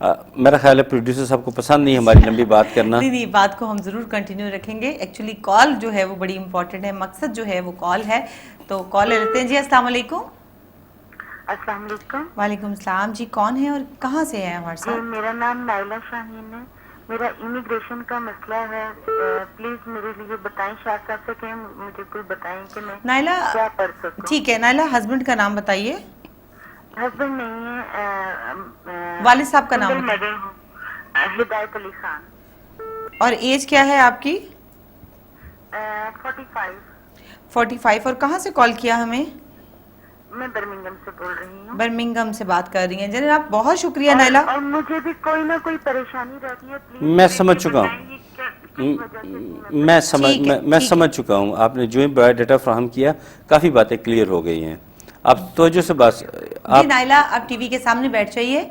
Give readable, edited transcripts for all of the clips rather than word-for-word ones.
میرا خیال ہے پروڈیوسر صاحب کو پسند نہیں ہماری لمبی بات کرنا. نہیں بات کو ہم ضرور کنٹینیو رکھیں گے. ایکچولی کال جو ہے وہ بڑی امپورٹنٹ ہے, مقصد جو ہے وہ کال ہے, تو کال لے لیتے ہیں. جی السلام علیکم. السلام علیکم. وعلیکم السلام. جی کون ہے اور کہاں سے ہے ہمارے ساتھ؟ میرا نام نائلہ شاہین ہے. میرا امیگریشن کا مسئلہ ہے, پلیز میرے لیے بتائیں. شاہ صاحب سے کہیں مجھے کوئی بتائیں کہ میں نائلہ کیا کر سکوں. ٹھیک ہے نائلہ, ہسبینڈ کا نام بتائیے. ہسبینڈ نہیں ہے, والد صاحب کا نام سنگل مدر ہوں, ہدایت علی خان. اور ایج کیا ہے آپ کی؟ 45. 45. اور کہاں سے کال کیا ہمیں؟ میں برمنگھم سے بول رہی ہوں. برمنگھم سے بات کر رہی ہیں. جناب بہت شکریہ نائلہ. اور مجھے بھی کوئی نہ کوئی پریشانی رہتی ہے. پلیز میں سمجھ چکا ہوں, میں سمجھ چکا ہوں. آپ نے جو ہی بایو ڈیٹا فراہم کیا کافی باتیں کلیئر ہو گئی ہیں. آپ توجہ سے بات جی نائلہ آپ ٹی وی کے سامنے بیٹھ جائیے.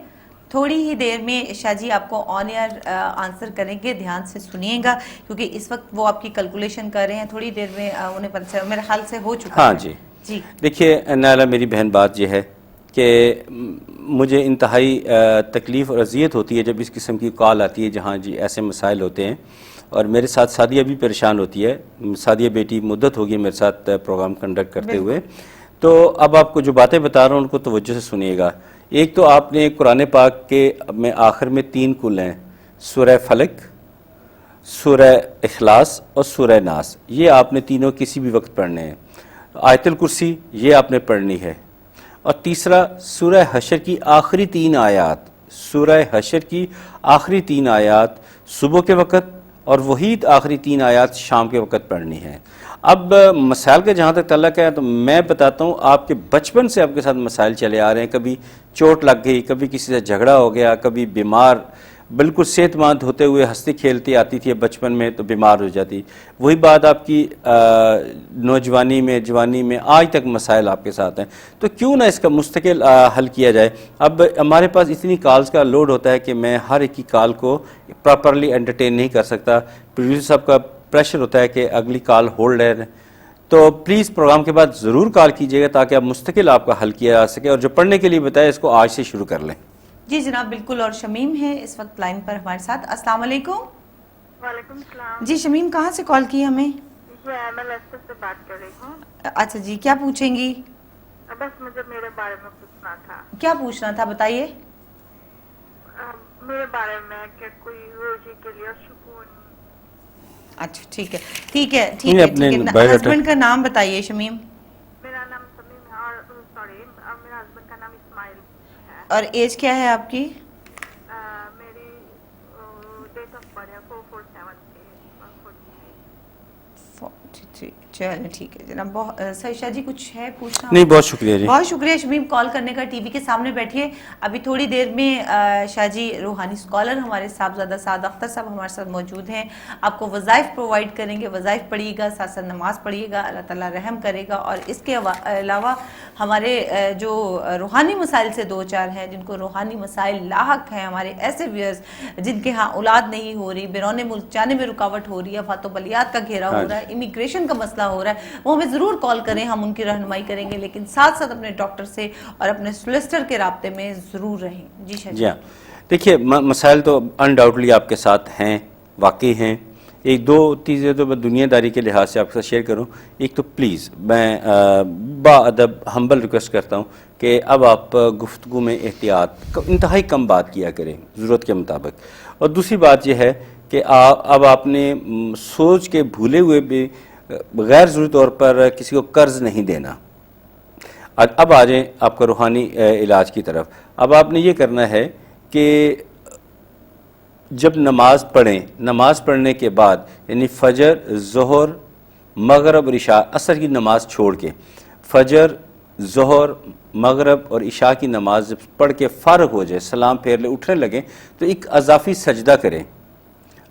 تھوڑی ہی دیر میں شاہ جی آپ کو آن ایئر آنسر کریں گے, دھیان سے سنیے گا کیونکہ اس وقت وہ آپ کی کیلکولیشن کر رہے ہیں. تھوڑی دیر میں انہیں پتہ چلا, میرے خیال سے ہو چکا ہے. ہاں جی جی دیکھیے نائلہ میری بہن, بات یہ ہے کہ مجھے انتہائی تکلیف اور اذیت ہوتی ہے جب اس قسم کی کال آتی ہے جہاں جی ایسے مسائل ہوتے ہیں. اور میرے ساتھ سعدیہ بھی پریشان ہوتی ہے. سعدیہ بیٹی مدت ہوگی میرے ساتھ پروگرام کنڈکٹ کرتے ہوئے. تو اب آپ کو جو باتیں بتا رہا ہوں ان کو توجہ سے سنیے گا. ایک تو آپ نے قرآن پاک کے میں آخر میں 3 کل ہیں, سورہ فلق, سورہ اخلاص اور سورہ ناس. یہ آپ نے تینوں کسی بھی وقت پڑھنے ہیں. آیت الکرسی یہ آپ نے پڑھنی ہے. اور تیسرا سورہ حشر کی آخری 3 آیات, سورہ حشر کی آخری 3 آیات صبح کے وقت اور وہی آخری 3 آیات شام کے وقت پڑھنی ہے. اب مسائل کا جہاں تک تعلق ہے تو میں بتاتا ہوں, آپ کے بچپن سے آپ کے ساتھ مسائل چلے آ رہے ہیں. کبھی چوٹ لگ گئی, کبھی کسی سے جھگڑا ہو گیا, کبھی بیمار, بالکل صحت مند ہوتے ہوئے ہنستی کھیلتی آتی تھی بچپن میں تو بیمار ہو جاتی. وہی بات آپ کی نوجوانی میں, جوانی میں, آج تک مسائل آپ کے ساتھ ہیں. تو کیوں نہ اس کا مستقل حل کیا جائے. اب ہمارے پاس اتنی کالز کا لوڈ ہوتا ہے کہ میں ہر ایک کی کال کو پراپرلی انٹرٹین نہیں کر سکتا. پروڈیوسر صاحب کا پریشر ہوتا ہے کہ اگلی کال ہولڈ ہے. تو پلیز پروگرام کے بعد ضرور کال کیجیے گا تاکہ اب مستقل آپ کا حل کیا جا سکے. اور جو پڑھنے کے لیے بتایا اس کو آج سے شروع کر لیں. جی جناب بالکل. اور شمیم ہے اس وقت لائن پر ہمارے ساتھ. السلام علیکم. وعلیکم السلام. جی شمیم کہاں سے کال کی ہمیں؟ میں لیسٹر سے بات کر رہی ہوں. اچھا جی کیا پوچھیں گی؟ بس مجھے میرے بارے میں پوچھنا تھا. کیا پوچھنا تھا بتائیے. میرے بارے میں کہ کوئی روزی کے لیے سکون. اچھا ٹھیک ہے ٹھیک ہے ٹھیک ہے. ہسبینڈ کا نام بتائیے شمیم. میرا نام سمیم ہے, اور سوری میرا ہسبینڈ کا نام اسماعیل ہے. اور ایج کیا ہے آپ کی؟ میری ڈیٹ آف برتھ ہے 447 چلیں ٹھیک ہے جناب. شاہ جی کچھ ہے پوچھنا؟ نہیں بہت شکریہ جی. بہت شکریہ شمیم کال کرنے کا. ٹی وی کے سامنے بیٹھیے. ابھی تھوڑی دیر میں شاہ جی روحانی اسکالر ہمارے صاحبزادہ سعد اختر صاحب ہمارے ساتھ موجود ہیں. آپ کو وظائف پرووائڈ کریں گے. وظائف پڑھیے گا, ساتھ ساتھ نماز پڑھیے گا, اللہ تعالیٰ رحم کرے گا. اور اس کے علاوہ ہمارے جو روحانی مسائل سے 2-4 ہیں, جن کو روحانی مسائل لاحق ہیں, ہمارے ایسے ویئرز جن کے ہاں اولاد نہیں ہو رہی, بیرون ملک جانے میں رکاوٹ ہو رہی ہے, فاتو بلیات کا گھیرا ہو رہا ہے, امیگریشن کا مسئلہ ہو رہا ہے, وہ ہمیں ضرور کال کریں, ہم ان کی رہنمائی کریں گے. لیکن ساتھ ساتھ اپنے ڈاکٹر سے اور اپنے سولیسٹر کے رابطے میں ضرور رہیں. جی شاہ جی. دیکھیے مسائل تو انڈاؤٹلی آپ کے ساتھ ہیں, واقعی ہیں. 1-2 چیزیں تو میں دنیا داری کے لحاظ سے آپ کے ساتھ شیئر کروں. ایک تو پلیز میں با ادب ہمبل ریکویسٹ کرتا ہوں کہ اب آپ گفتگو میں احتیاط, انتہائی کم بات کیا کریں ضرورت کے مطابق. اور دوسری بات یہ ہے کہ اب آپ نے سوچ کے بھولے ہوئے بھی غیر ضروری طور پر کسی کو قرض نہیں دینا. اب آ جائیں آپ کا روحانی علاج کی طرف. اب آپ نے یہ کرنا ہے کہ جب نماز پڑھیں, نماز پڑھنے کے بعد یعنی فجر, ظہر, مغرب اور عشاء, عصر کی نماز چھوڑ کے فجر, ظہر, مغرب اور عشاء کی نماز جب پڑھ کے فارغ ہو جائے, سلام پھیر لے, اٹھنے لگیں تو ایک اضافی سجدہ کریں.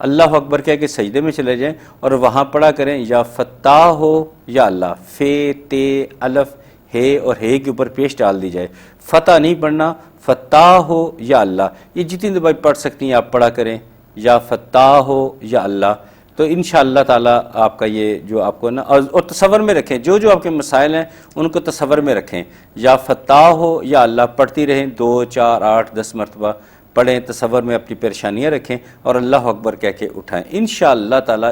اللہ اکبر کہہ کے سجدے میں چلے جائیں اور وہاں پڑھا کریں یا فتح ہو یا اللہ, فے, تے, الف, ہے اور ہے کے اوپر پیش ڈال دی جائے. فتح نہیں پڑھنا, فتح ہو یا اللہ. یہ جتنی دفعہ پڑھ سکتی ہیں آپ پڑھا کریں, یا فتح ہو یا اللہ. تو انشاءاللہ تعالیٰ آپ کا یہ جو آپ کو نا, اور تصور میں رکھیں جو آپ کے مسائل ہیں ان کو تصور میں رکھیں. یا فتح ہو یا اللہ پڑھتی رہیں 2, 4, 8, 10 مرتبہ پڑھیں, تصور میں اپنی پریشانیاں رکھیں اور اللہ اکبر کہہ کے اٹھائیں. انشاءاللہ تعالیٰ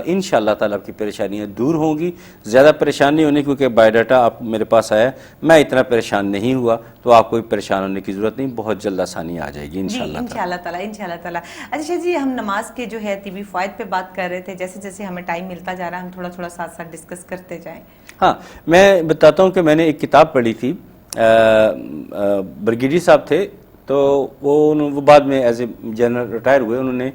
آپ کی پریشانیاں دور ہوں گی. زیادہ پریشان نہیں ہونے, کیونکہ بایو ڈاٹا آپ میرے پاس آیا, میں اتنا پریشان نہیں ہوا, تو آپ کو پریشان ہونے کی ضرورت نہیں, بہت جلد آسانی آ جائے گی انشاءاللہ تعالیٰ. اچھا جی, ہم نماز کے جو ہے طبی فوائد پہ بات کر رہے تھے, جیسے جیسے ہمیں ٹائم ملتا جا رہا ہے ہم تھوڑا تھوڑا ساتھ ساتھ ڈسکس کرتے جائیں. ہاں, میں بتاتا ہوں کہ میں نے ایک کتاب پڑھی تھی, برگیڈی صاحب تھے, تو وہ بعد میں ایز اے جنرل ریٹائر ہوئے. انہوں نے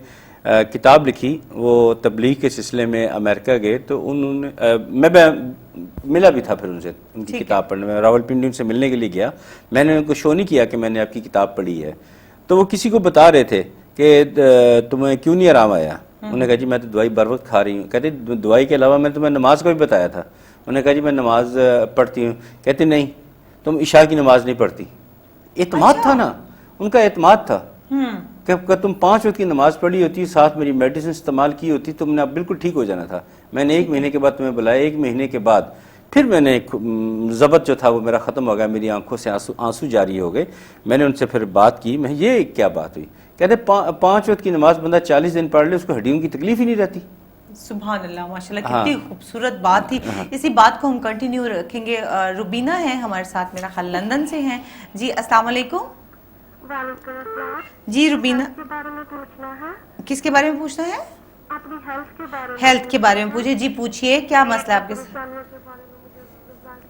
کتاب لکھی, وہ تبلیغ کے سلسلے میں امریکہ گئے, تو انہوں نے میں ملا بھی تھا پھر ان سے, ان کی کتاب پڑھنے میں راول پنڈی ان سے ملنے کے لیے گیا. میں نے ان کو شو نہیں کیا کہ میں نے آپ کی کتاب پڑھی ہے, تو وہ کسی کو بتا رہے تھے کہ تمہیں کیوں نہیں آرام آیا. انہوں نے کہا جی میں تو دوائی بر وقت کھا رہی ہوں. کہتے دوائی کے علاوہ میں تمہیں نماز کا بھی بتایا تھا. انہوں نے کہا جی میں نماز پڑھتی ہوں. کہتے نہیں, تم عشاء کی نماز نہیں پڑھتی. اعتماد تھا نا, ان کا اعتماد تھا کہ تم 5 وقت کی نماز پڑھی ہوتی, ساتھ میری میڈیسن استعمال کی ہوتی, تم نے اب بالکل ٹھیک ہو جانا تھا. میں نے 1 مہینے کے بعد تمہیں بلایا, 1 مہینے کے بعد پھر میں نے ضبط جو تھا وہ میرا ختم ہو گیا, میری آنکھوں سے آنسو جاری ہو گئے. میں نے ان سے پھر بات کی, میں یہ کیا بات ہوئی. کہتے 5 وقت کی نماز بندہ 40 دن پڑھ لے, اس کو ہڈیوں کی تکلیف ہی نہیں رہتی. سبحان اللہ, ماشاءاللہ, کتنی خوبصورت بات تھی. اسی بات کو ہم کنٹینیو رکھیں گے. روبینہ ہیں ہمارے ساتھ, میرا خیال لندن سے ہیں. جی السلام علیکم. وعلیکم السلام. جی روبینہ, کے بارے میں پوچھنا ہے. کس کے بارے میں پوچھنا ہے؟ اپنی ہیلتھ کے بارے میں. ہیلتھ کے بارے میں پوچھے. جی پوچھئے, کیا مسئلہ آپ کے ساتھ؟ پریشانیوں کے بارے میں مجھے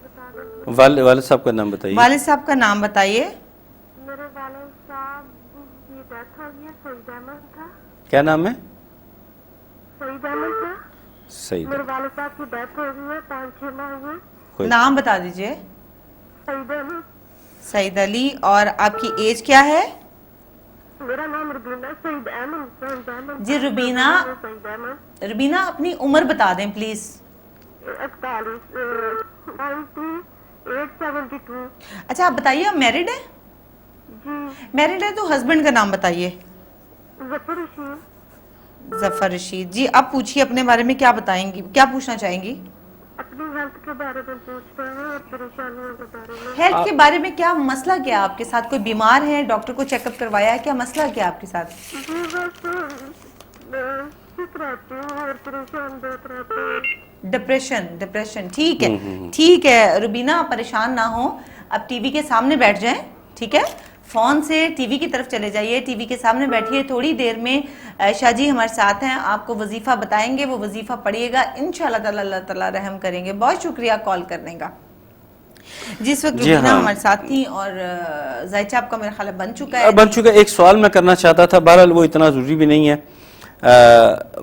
بتا دیں. والد صاحب کا نام بتائیے. والد صاحب کا نام بتائیے. میرے والد صاحب کی ڈیتھ ہو گئی, سعید احمد تھا. کیا نام ہے؟ سعید احمد تھا. سعید. میرے والد صاحب کی ڈیتھ ہو گئی ہے, 5-6 ماہ ہوئے. نام بتا دیجئے. سعید احمد. سعید علی. اور آپ کی ایج کیا ہے؟ میرا نام روبینہ سعید احمد. جی روبینہ, سعید احمد. روبینہ اپنی عمر بتا دیں پلیز. 41. 9872. اچھا آپ بتائیے, آپ میرڈ ہیں؟ جی. میرڈ ہے تو ہسبینڈ کا نام بتائیے. ظفر رشید. ظفر رشید. جی اب پوچھیے اپنے بارے میں, کیا بتائیں گی, کیا پوچھنا چاہیں گی؟ اپنی ہیلتھ کے بارے میں پوچھتے ہیں اور پریشانیوں کے بارے میں. ہیلتھ کے بارے میں کیا مسئلہ, کیا آپ کے ساتھ کوئی بیمار ہے, ڈاکٹر کو چیک اپ کروایا ہے, کیا مسئلہ کیا آپ کے ساتھ؟ جی بس ٹھیک رہتی ہوں اور پریشان بہت رہتی ہوں. ڈپریشن. ٹھیک ہے روبینہ, آپ پریشان نہ ہوں. اب ٹی وی کے سامنے بیٹھ جائیں, ٹھیک ہے, فون سے ٹی وی کی طرف چلے جائیے, ٹی وی کے سامنے بیٹھیے. تھوڑی دیر میں شاہ جی ہمارے ساتھ ہیں, آپ کو وظیفہ بتائیں گے, وہ وظیفہ پڑھیے گا, انشاءاللہ تعالی اللہ تعالی رحم کریں گے. بہت شکریہ کال کرنے کا. جس وقت روبینہ ہمارے ساتھ تھی, اور زائچہ آپ کا میرا خیال بن چکا ہے. ایک سوال میں کرنا چاہتا تھا, بہرحال وہ اتنا ضروری بھی نہیں ہے.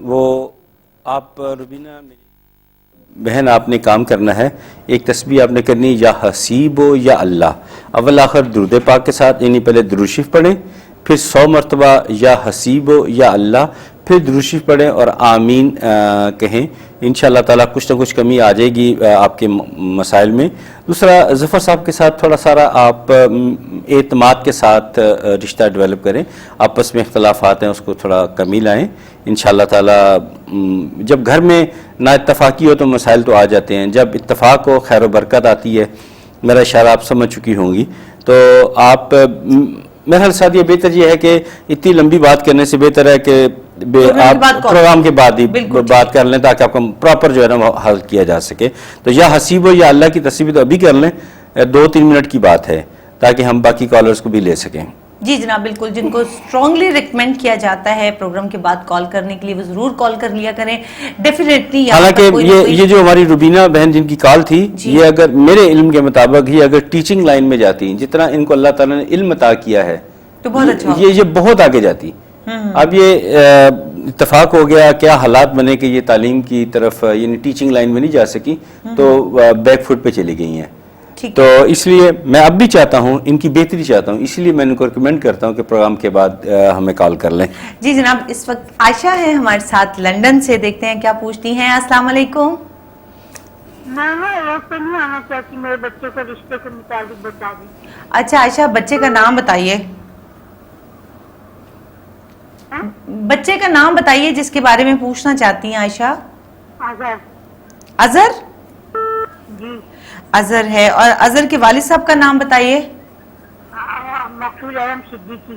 وہ آپ روبینہ میری بہن, آپ نے کام کرنا ہے, ایک تسبیح آپ نے کرنی, یا حسیب و یا اللہ, اول آخر درود پاک کے ساتھ, یعنی پہلے درود شریف پڑھیں, پھر 100 مرتبہ یا حسیب و یا اللہ, پھر درود شریف پڑھیں اور آمین کہیں. انشاءاللہ تعالیٰ کچھ نہ کچھ کمی آ جائے گی آپ کے مسائل میں. دوسرا, ظفر صاحب کے ساتھ تھوڑا سارا آپ اعتماد کے ساتھ رشتہ ڈیولپ کریں. آپس میں اختلافات ہیں, اس کو تھوڑا کمی لائیں. انشاءاللہ تعالیٰ جب گھر میں نا اتفاقی ہو تو مسائل تو آ جاتے ہیں, جب اتفاق ہو خیر و برکت آتی ہے. میرا اشارہ آپ سمجھ چکی ہوں گی. تو آپ میرے ساتھ یہ بہتر یہ ہے کہ اتنی لمبی بات کرنے سے بہتر ہے کہ آپ پروگرام کے بعد ہی بات کر لیں, تاکہ آپ کو پراپر جو ہے نا حل کیا جا سکے. تو یا حسیب و یا اللہ کی تصویر تو ابھی کر لیں, 2-3 منٹ کی بات ہے, تاکہ ہم باقی کالرز کو بھی لے سکیں. جی جناب بالکل, جن کو اسٹرانگلی ریکمینڈ کیا جاتا ہے پروگرام کے بعد کال کرنے کے لیے, وہ ضرور کال کر لیا کریں ڈیفینیٹلی. حالانکہ یہ جو ہماری روبینہ بہن جن کی کال تھی, یہ اگر میرے علم کے مطابق یہ اگر ٹیچنگ لائن میں جاتی, جتنا ان کو اللہ تعالیٰ نے علم عطا کیا ہے, تو بہت اچھا, یہ بہت آگے جاتی. اب یہ اتفاق ہو گیا, کیا حالات بنے کہ یہ تعلیم کی طرف یعنی ٹیچنگ لائن میں نہیں جا سکی, تو بیک فٹ پہ چلی گئی ہیں. تو اس لیے میں اب بھی چاہتا ہوں, ان کی بہتری چاہتا ہوں, اس لیے میں ان کو ریکمینڈ کرتا ہوں کہ پروگرام کے بعد ہمیں کال کر لیں. جی جناب, اس وقت عائشہ ہیں ہمارے ساتھ لندن سے, دیکھتے ہیں کیا پوچھتی ہیں. السلام علیکم. میں ایسے نہیں آنا چاہتی, میرے بچے کو رشتے کے متعلق بتا دیں. اچھا عائشہ, بچے کا نام بتائیے. بچے کا نام بتائیے جس کے بارے میں پوچھنا چاہتی ہیں عائشہ. اظہر. جی اظہر ہے. اور اظہر کے والد صاحب کا نام بتائیے. مقصود احمد صدیقی.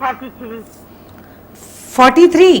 33। 43।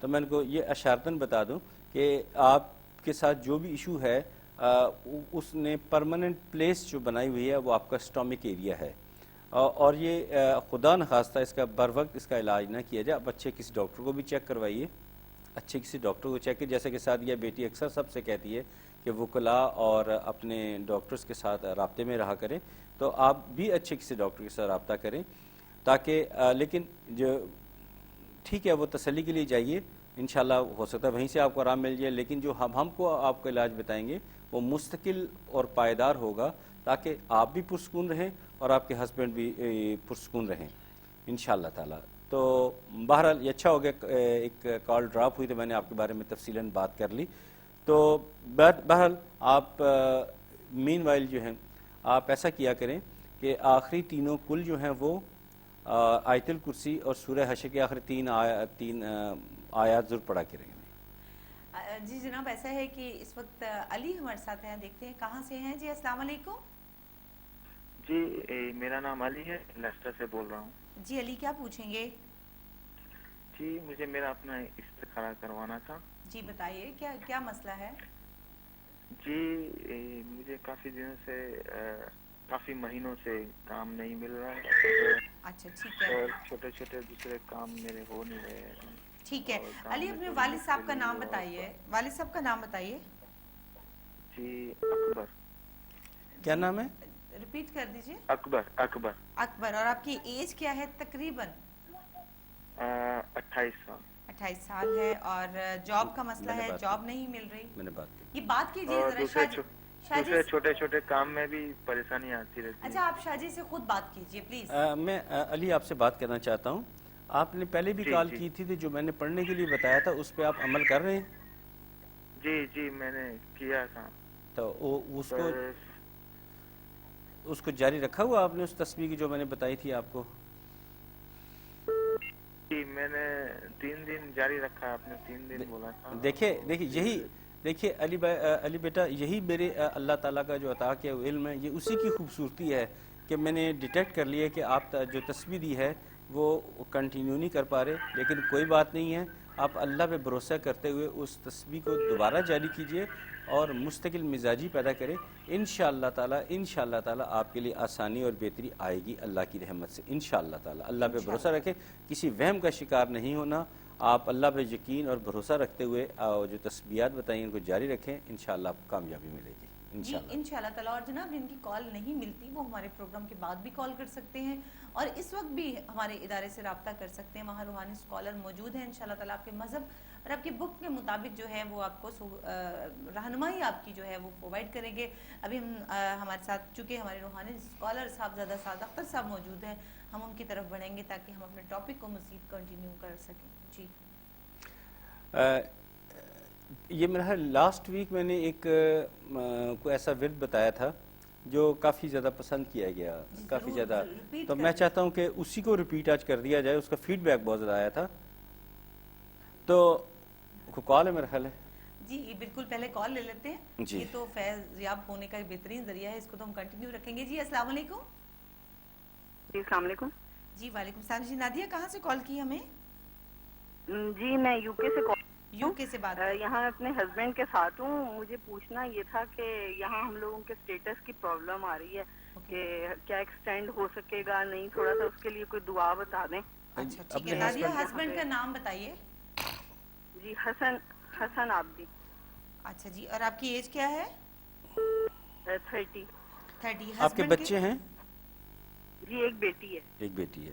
تو میں ان کو یہ اشارتاً بتا دوں کہ آپ کے ساتھ جو بھی ایشو ہے اس نے پرماننٹ پلیس جو بنائی ہوئی ہے وہ آپ کا اسٹامک ایریا ہے، اور یہ خدا نخواستہ اس کا بر وقت اس کا علاج نہ کیا جائے، آپ اچھے کسی ڈاکٹر کو بھی چیک کروائیے، اچھے کسی ڈاکٹر کو چیک کیے. جیسے کہ سعدیہ بیٹی اکثر سب سے کہتی ہے کہ وکلاء اور اپنے ڈاکٹرز کے ساتھ رابطے میں رہا کریں، تو آپ بھی اچھے کسی ڈاکٹر کے ساتھ رابطہ کریں تاکہ لیکن جو ٹھیک ہے وہ تسلی کے لیے جائیے، انشاءاللہ ہو سکتا ہے وہیں سے آپ کو آرام مل جائے، لیکن جو ہم کو آپ کو علاج بتائیں گے وہ مستقل اور پائیدار ہوگا تاکہ آپ بھی پرسکون رہیں اور آپ کے ہسبینڈ بھی پرسکون رہیں انشاءاللہ تعالی. تو بہرحال یہ اچھا ہو گیا ایک کال ڈراپ ہوئی تو میں نے آپ کے بارے میں تفصیلاً بات کر لی. تو بہرحال آپ مین وائل جو ہیں آپ ایسا کیا کریں کہ آخری تینوں کل جو ہیں وہ آیت الکرسی اور سورہ حشر کے آخری تین آیات ضرور پڑھا کریں. جی جناب ایسا ہے کہ اس وقت علی ہمارے ساتھ ہیں، دیکھتے ہیں کہاں سے ہیں. جی السلام علیکم. جی میرا نام علی ہے، لیسٹر سے بول رہا ہوں. جی علی کیا پوچھیں گے؟ جی مجھے میرا اپنا استخارہ کروانا تھا. جی بتائیے کیا مسئلہ ہے؟ جی مجھے کافی دنوں سے کافی مہینوں سے کام نہیں مل رہا ہے. اچھا ٹھیک ہے، اور چھوٹے چھوٹے دوسرے کام میرے ہو نہیں رہے ہیں. ٹھیک ہے. علی اپنے والد صاحب کا نام بتائیے، والد صاحب کا نام بتائیے. جی اکبر. کیا نام ہے؟ ریپیٹ کر دیجیے. اکبر. اکبر. اور آپ کی ایج کیا ہے تقریباً؟ 28 سال. 28 سال ہے. اور جاب کا مسئلہ ہے، جاب نہیں مل رہی؟ میں نے بات کی. یہ بات کیجیے اور ذرا. دوسرے چھوٹے چھوٹے کام میں بھی پریشانی آتی رہتی ہے. اچھا آپ شاہ سے خود بات کیجیے پلیز. میں علی آپ سے بات کرنا چاہتا ہوں. آپ نے پہلے بھی کال کی تھی تو جو میں نے پڑھنے کے لیے بتایا تھا اس پہ آپ عمل کر رہے ہیں؟ جی میں نے کیا تھا. تو اس کو جاری رکھا ہوا آپ نے اس تسبیح کی جو میں نے بتائی تھی آپ کو؟ جی میں نے 3 دن جاری رکھا. آپ نے 3 دن بولا تھا. دیکھیے علی بیٹا، یہی میرے اللہ تعالیٰ کا جو عطا کیا علم ہے، یہ اسی کی خوبصورتی ہے کہ میں نے ڈیٹیکٹ کر لیا کہ آپ جو تسبیح دی ہے وہ کنٹینیو نہیں کر پا رہے. لیکن کوئی بات نہیں ہے، آپ اللہ پہ بھروسہ کرتے ہوئے اس تسبیح کو دوبارہ جاری کیجئے اور مستقل مزاجی پیدا کریں. انشاءاللہ تعالی آپ کے لیے آسانی اور بہتری آئے گی اللہ کی رحمت سے انشاءاللہ تعالی. اللہ پہ بھروسہ رکھیں، کسی وہم کا شکار نہیں ہونا. آپ اللہ پہ یقین اور بھروسہ رکھتے ہوئے جو تسبیحات بتائیں ان کو جاری رکھیں، انشاءاللہ آپ کو کامیابی ملے گی انشاءاللہ تعالیٰ. اور جناب جن کی کال نہیں ملتی وہ ہمارے پروگرام کے بعد بھی کال کر سکتے ہیں اور اس وقت بھی ہمارے ادارے سے رابطہ کر سکتے ہیں. وہاں روحانی اسکالر موجود ہیں انشاءاللہ تعالیٰ. آپ کے مذہب اور آپ کی بک کے مطابق جو ہے وہ آپ کو رہنمائی آپ کی جو ہے وہ پرووائڈ کریں گے. ابھی ہمارے ساتھ چونکہ ہمارے روحانی اسکالر صاحبزادہ سعد اختر صاحب موجود ہیں، ہم ان کی طرف بڑھیں گے تاکہ ہم اپنے ٹاپک کو مزید کنٹینیو کر سکیں. جی یہ میرا لاسٹ ویک میں نے ایک کوئی ایسا ورد بتایا تھا جو کافی زیادہ پسند کیا گیا، کافی زیادہ. تو میں چاہتا ہوں کہ اسی کو ریپیٹ آج کر دیا جائے. اس کا فیڈ بیک بہت زیادہ آیا تھا. تو کال ہے میرا خیال ہے. جی بالکل، پہلے کال لے لیتے ہیں. یہ تو فیض یاب ہونے کا ایک بہترین ذریعہ ہے، اس کو تو ہم کنٹینیو رکھیں گے. جی السلام علیکم. جی السلام علیکم. جی وعلیکم السلام. جی نادیہ کہاں سے کال کی ہمیں؟ جی میں یو کے سے کال. یو کے سے بات. یہاں اپنے ہسبینڈ کے ساتھ ہوں. مجھے پوچھنا یہ تھا کہ یہاں ہم لوگوں کے اسٹیٹس کی پرابلم آ رہی ہے کہ کیا ایکسٹینڈ ہو سکے گا نہیں، تھوڑا سا اس کے لیے کوئی دعا بتا دیں. اچھا ٹھیک ہے. نادیہ ہسبینڈ کا نام بتائیے. جی حسن عابدی. اچھا جی. اور آپ کی ایج کیا ہے؟ 30. آپ کے بچے ہیں؟ جی ایک بیٹی ہے. ایک بیٹی ہے.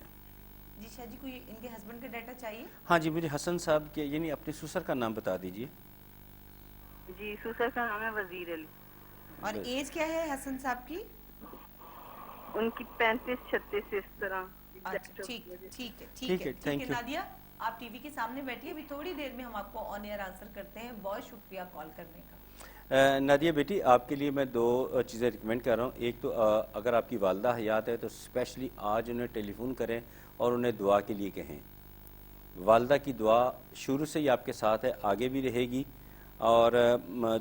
جی شاہ جی کوئی ان کے ہسبینڈ کا ڈیٹا چاہیے؟ ہاں جی مجھے حسن صاحب کے یعنی اپنے سسر کا نام بتا دیجئے. جی سسر کا نام ہے وزیر علی. اور ایج کیا ہے حسن صاحب کی؟ ان کی 35-36 اس طرح. ٹھیک ہے نادیہ آپ ٹی وی کے سامنے بیٹھیے. ابھی تھوڑی دیر میں ہم آپ کو آن ایئر آنسر کرتے ہیں. بہت شکریہ کال کرنے کا. نادیہ بیٹی آپ کے لیے میں 2 چیزیں ریکمینڈ کر رہا ہوں. ایک تو اگر آپ کی والدہ حیات ہے تو اسپیشلی آج انہیں ٹیلی فون کریں اور انہیں دعا کے لیے کہیں. والدہ کی دعا شروع سے ہی آپ کے ساتھ ہے، آگے بھی رہے گی. اور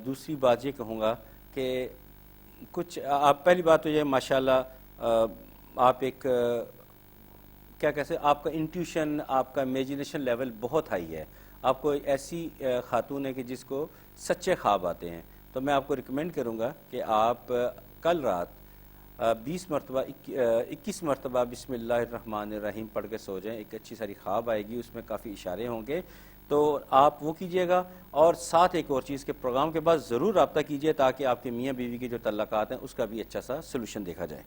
دوسری بات یہ کہوں گا کہ کچھ آپ پہلی بات تو یہ ماشاءاللہ آپ ایک کیا کہتے ہیں، آپ کا انٹیوشن، آپ کا امیجنیشن لیول بہت ہائی ہے. آپ کو ایسی خاتون ہے کہ جس کو سچے خواب آتے ہیں، تو میں آپ کو ریکمینڈ کروں گا کہ آپ کل رات 21 مرتبہ بسم اللہ الرحمن الرحیم پڑھ کے سو جائیں. ایک اچھی ساری خواب آئے گی، اس میں کافی اشارے ہوں گے، تو آپ وہ کیجئے گا. اور ساتھ ایک اور چیز کے پروگرام کے بعد ضرور رابطہ کیجئے تاکہ آپ کے میاں بیوی کے جو تعلقات ہیں اس کا بھی اچھا سا سلوشن دیکھا جائے.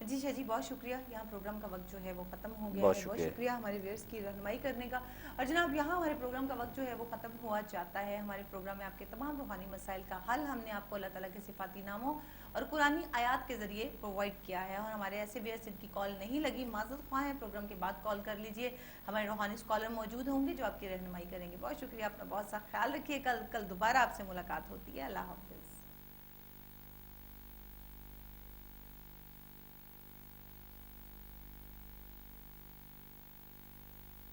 جی شاہ جی بہت شکریہ. یہاں پروگرام کا وقت جو ہے وہ ختم ہو گیا بہت ہے. شکریہ. شکریہ ہمارے ویئرس کی رہنمائی کرنے کا. اور جناب یہاں ہمارے پروگرام کا وقت جو ہے وہ ختم ہوا جاتا ہے. ہمارے پروگرام میں آپ کے تمام روحانی مسائل کا حل ہم نے آپ کو اللہ تعالیٰ کے صفاتی ناموں اور قرآنی آیات کے ذریعے پرووائڈ کیا ہے. اور ہمارے ایسے ویئرس جن کی کال نہیں لگی معذرت خواہ ہیں، پروگرام کے بعد کال کر لیجئے. ہمارے روحانی اسکالر موجود ہوں گے جو آپ کی رہنمائی کریں گے. بہت شکریہ. اپنا بہت سا خیال رکھیے. کل دوبارہ آپ سے ملاقات ہوتی ہے. اللہ حافظ.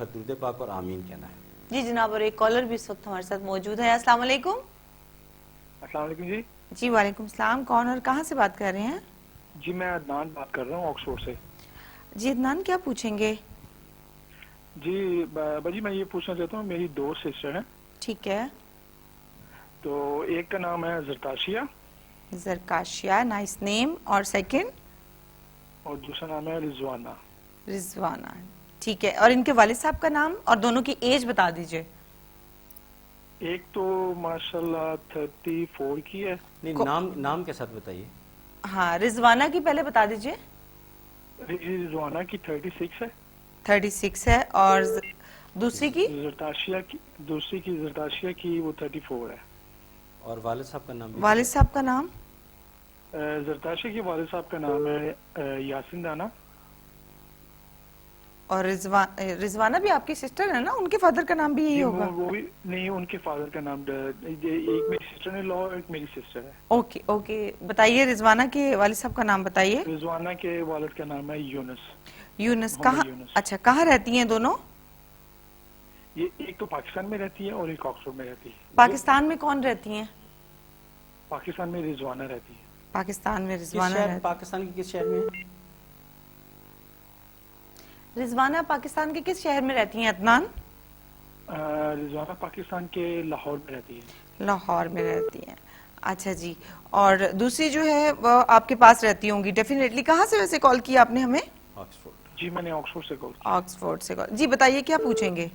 درود پاک اور آمین کہنا ہے. جی جناب، اور ایک کالر بھی اس وقت ہمارے ساتھ موجود ہے. السلام علیکم. السلام علیکم جی. جی وعلیکم السلام. کون اور کہاں سے بات کر رہے ہیں؟ جی میں عدنان بات کر رہا ہوں آکسفورڈ سے. جی عدنان، کیا پوچھیں گے؟ جی باجی میں یہ پوچھنا چاہتا ہوں، میری 2 سسٹر ہیں. ٹھیک ہے. تو ایک کا نام ہے زرتاشیہ. زرکاشیہ، نائس نیم. اور سیکنڈ؟ اور دوسرا نام ہے رضوانہ. رضوانہ. ٹھیک ہے. اور ان کے والد صاحب کا نام اور دونوں کی ایج بتا دیجئے. ایک تو ماشاءاللہ 34 کی ہے. نہیں، نام کے ساتھ بتائیے. ہاں، رضوانہ کی پہلے بتا دیجئے. رضوانہ کی 36 ہے. 36 ہے. اور دوسری کی؟ زرتاشیہ کی وہ 34 ہے. اور والد صاحب کا نام؟ والد صاحب کا نام؟ زرتاشیہ کے والد صاحب کا نام ہے یاسین دانا. اور رضوانہ بھی آپ کی سسٹر ہے نا؟ ان کے فادر کا نام بھی یہی ہوگا؟ وہ بھی نہیں، ان کے فادر کا نام ایک میری سسٹر نے لا، ایک میری سسٹر ہے. Okay okay. بتائیے رضوانہ کے والد صاحب کا نام بتائیے. رضوانہ کے والد کا نام ہے یونس. یونس. محمد کہاں؟ یونس. اچھا، کہاں رہتی ہیں دونوں؟ یہ ایک تو پاکستان میں رہتی ہے اور ایک آکسفورڈ میں رہتی ہے. پاکستان میں کون رہتی ہیں؟ پاکستان میں رضوانہ رہتی ہے. پاکستان میں رضوانہ رہتی. پاکستان کے کس شہر میں؟ رضوانہ پاکستان کے کس شہر میں رہتی ہیں عدنان؟ رضوانہ پاکستان کے لاہور میں رہتی ہے. لاہور میں رہتی ہیں. اچھا جی. اور دوسری جو ہے وہ آپ کے پاس رہتی ہوں گی ڈیفینیٹلی. کہاں سے ویسے کال کی آپ نے ہمیں؟ آکسفورڈ. جی میں نے آکسفورڈ سے کال کی. آکسفورڈ سے کال. جی بتائیے کیا پوچھیں گے؟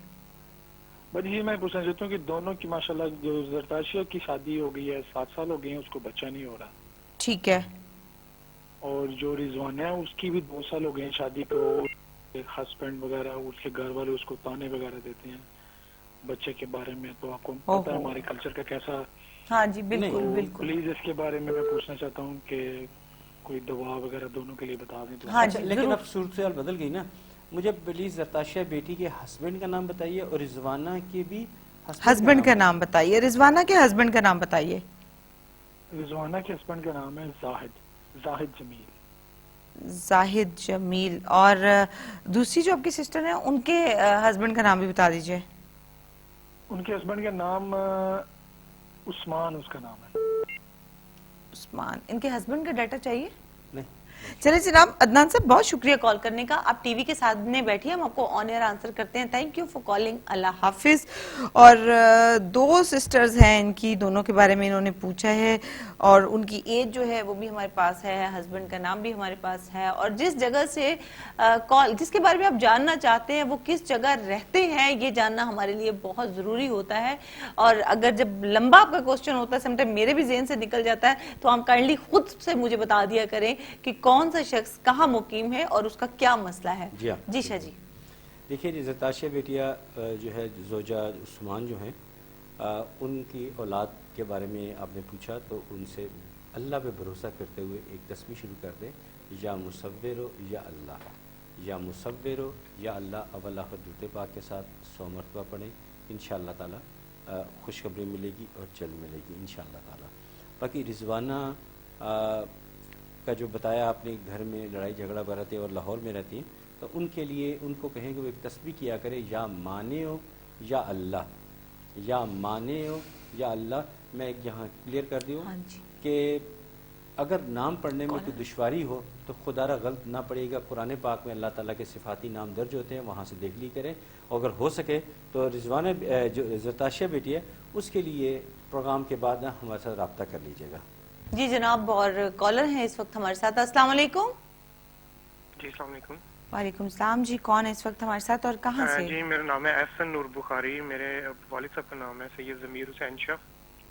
بس یہ میں پوچھنا چاہتا ہوں کہ دونوں کی ماشاءاللہ جو زرتاشیہ کی شادی ہو گئی ہے، 7 سال ہو گئے ہیں، اس کو بچہ نہیں ہو رہا. ٹھیک ہے. اور جو رضوانہ ہے اس کی بھی 2 سال ہو گئے ہیں شادی کو. ہسبینڈ وغیرہ اس کے گھر والے اس کو تانے وغیرہ دیتے ہیں بچے کے بارے میں. تو آپ کو پتا ہے ہمارے کلچر کا کیسا. ہاں جی بالکل بالکل. پلیز اس کے بارے میں پوچھنا چاہتا ہوں کہ کوئی دوا وغیرہ دونوں کے لیے بتا دیں. ہاں جی لیکن اب صورتحال بدل گئی نا. مجھے پلیز زرتاشیہ بیٹی کے ہسبینڈ کا نام بتائیے اور رضوانہ کے بھی ہسبینڈ کا نام بتائیے. رضوانہ کے ہسبینڈ کا نام بتائیے. رضوانہ کے ہسبینڈ کا نام ہے زاہد جمیل. زاہد جمیل. اور دوسری جو آپ کی سسٹر ہیں ان کے ہسبینڈ کا نام بھی بتا دیجئے. ان کے ہسبینڈ کا نام عثمان اس کا نام ہے. عثمان. ان کے ہسبینڈ کا ڈیٹا چاہیے؟ نہیں. چلے جناب. عدنان صاحب بہت شکریہ کال کرنے کا. آپ ٹی وی کے سامنے بیٹھیے، ہم آپ کو آن ایئر آنسر کرتے ہیں. Thank you for calling. اللہ حافظ. اور 2 سسٹرز ہیں ان کی، دونوں کے بارے میں انہوں نے پوچھا ہے اور ان کی ایج جو ہے وہ بھی ہمارے پاس ہے، ہسبینڈ کا نام بھی ہمارے پاس ہے. اور جس جگہ سے کال جس کے بارے میں آپ جاننا چاہتے ہیں وہ کس جگہ رہتے ہیں یہ جاننا ہمارے لیے بہت ضروری ہوتا ہے. اور اگر جب لمبا آپ کا کوسچن ہوتا ہے سم ٹائم میرے بھی ذہن سے نکل جاتا ہے تو آپ کائنڈلی خود سے مجھے بتا دیا کریں کہ کون سا شخص کہاں مقیم ہے اور اس کا کیا مسئلہ ہے. جی شاہ جی. دیکھیے جی، زرتاشیہ بیٹیا جو ہے زوجہ عثمان جو ہیں ان کی اولاد کے بارے میں آپ نے پوچھا تو ان سے اللہ پہ بھروسہ کرتے ہوئے ایک تسبیح شروع کر دیں. یا مصور یا اللہ، یا مصور یا اللہ. اول آخر درود پاک کے ساتھ 100 مرتبہ پڑھیں. انشاءاللہ تعالی خوشخبری ملے گی اور جلد ملے گی انشاءاللہ تعالی. باقی رضوانہ کا جو بتایا آپ نے گھر میں لڑائی جھگڑا برتے اور لاہور میں رہتی ہیں، تو ان کے لیے ان کو کہیں کہ وہ ایک تسبیح کیا کرے. یا مانے ہو یا اللہ، یا مانے ہو یا اللہ. میں ایک یہاں کلیئر کر دوں کہ اگر نام پڑھنے میں کوئی دشواری ہو تو خدا را غلط نہ پڑے گا. قرآن پاک میں اللہ تعالیٰ کے صفاتی نام درج ہوتے ہیں, وہاں سے دیکھ لی کریں. اور اگر ہو سکے تو رضوانہ جو زرتاشیہ بیٹی ہے اس کے لیے پروگرام کے بعد نا ہمارے ساتھ رابطہ کر لیجیے گا. جی جناب, اور کالر ہیں اس وقت ہمارے ساتھ. السلام علیکم. جی السلام علیکم. وعلیکم السلام. جی کون ہے اس وقت ہمارے ساتھ اور کہاں سے؟ جی میرا نام ہے احسن نور بخاری. میرے والد صاحب کا نام ہے سید ضمیر حسین شاہ,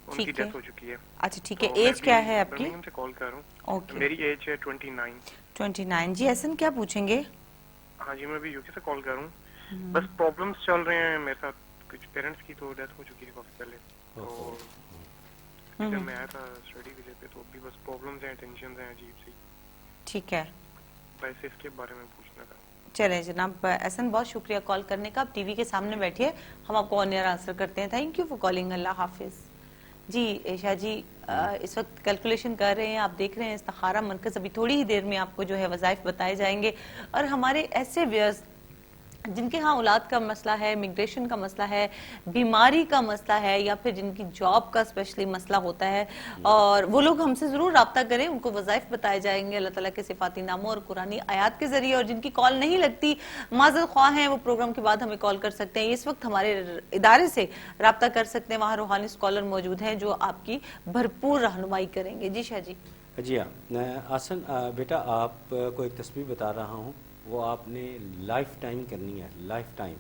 ان کی ڈیتھ ہو چکی ہے. اچھا ٹھیک ہے. ایج کیا ہے آپ کی؟ برمنگھم سے کال کر رہا ہوں. اوکے, میری ایج ہے 29. 29. جی احسن کیا پوچھیں گے؟ ہاں جی, میں بھی یو کے سے کال کر رہا ہوں. بس پرابلمس چل رہے ہیں میرے ساتھ. کچھ پیرنٹس کی تو ڈیتھ ہو چکی ہے کافی پہلے, تو جب میں آیا تھا اسٹڈی ویزے پہ تو بھی بس پرابلمس ہیں, ٹینشنز ہیں عجیب سی. ٹھیک ہے, ویسے اس کے بارے میں پوچھنا تھا. چلیں جناب احسن, بہت شکریہ کال کرنے کا. آپ ٹی وی کے سامنے بیٹھیے, ہم آپ کو آن ایئر آنسر کرتے ہیں. Thank you for calling. اللہ حافظ. جی عائشہ جی, اس وقت کیلکولیشن کر رہے ہیں, آپ دیکھ رہے ہیں استخارہ مرکز. ابھی تھوڑی ہی دیر میں آپ کو جو ہے وظائف بتائے جائیں گے. اور ہمارے ایسے ویئرز جن کے ہاں اولاد کا مسئلہ ہے, امیگریشن کا مسئلہ ہے, بیماری کا مسئلہ ہے, یا پھر جن کی جاب کا اسپیشلی مسئلہ ہوتا ہے, اور وہ لوگ ہم سے ضرور رابطہ کریں. ان کو وظائف بتائے جائیں گے اللہ تعالیٰ کے صفاتی ناموں اور قرآنی آیات کے ذریعے. اور جن کی کال نہیں لگتی, معذرت خواہ ہیں, وہ پروگرام کے بعد ہمیں کال کر سکتے ہیں. اس وقت ہمارے ادارے سے رابطہ کر سکتے ہیں. وہاں روحانی اسکالر موجود ہیں جو آپ کی بھرپور رہنمائی کریں گے. جی شاہ جی. جی ہاں آسن بیٹا, آپ کو ایک تسبیح بتا رہا ہوں, وہ آپ نے لائف ٹائم کرنی ہے. لائف ٹائم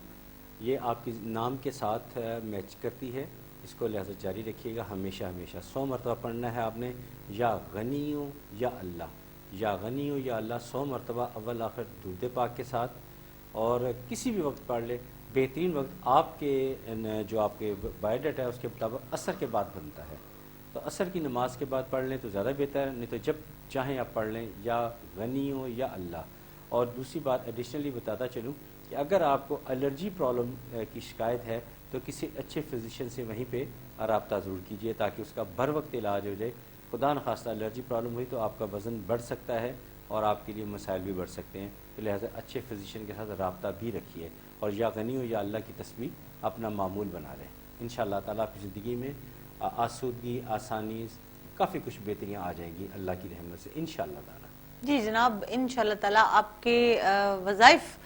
یہ آپ کے نام کے ساتھ میچ کرتی ہے. اس کو لہذا جاری رکھیے گا ہمیشہ ہمیشہ. 100 مرتبہ پڑھنا ہے آپ نے, یا غنیو یا اللہ, یا غنیو یا اللہ 100 مرتبہ اول آخر درود پاک کے ساتھ. اور کسی بھی وقت پڑھ لے. بہترین وقت آپ کے جو آپ کے بایو ڈیٹا ہے اس کے مطابق عصر کے بعد بنتا ہے, تو عصر کی نماز کے بعد پڑھ لیں تو زیادہ بہتر ہے, نہیں تو جب چاہیں آپ پڑھ لیں, یا غنیو یا اللہ. اور دوسری بات ایڈیشنلی بتاتا چلوں کہ اگر آپ کو الرجی پرابلم کی شکایت ہے تو کسی اچھے فزیشین سے وہیں پہ رابطہ ضرور کیجیے تاکہ اس کا بر وقت علاج ہو جائے. خدا نخواستہ الرجی پرابلم ہوئی تو آپ کا وزن بڑھ سکتا ہے اور آپ کے لیے مسائل بھی بڑھ سکتے ہیں. تو لہٰذا اچھے فزیشین کے ساتھ رابطہ بھی رکھیے, اور یا غنی ہو یا اللہ کی تسبیح اپنا معمول بنا لیں. انشاءاللہ تعالیٰ آپ کی زندگی میں آسودگی, آسانی, کافی کچھ بہتریاں آ جائیں گی اللہ کی رحمت سے انشاءاللہ تعالیٰ. جی جناب, انشاءاللہ تعالیٰ آپ کے وظائف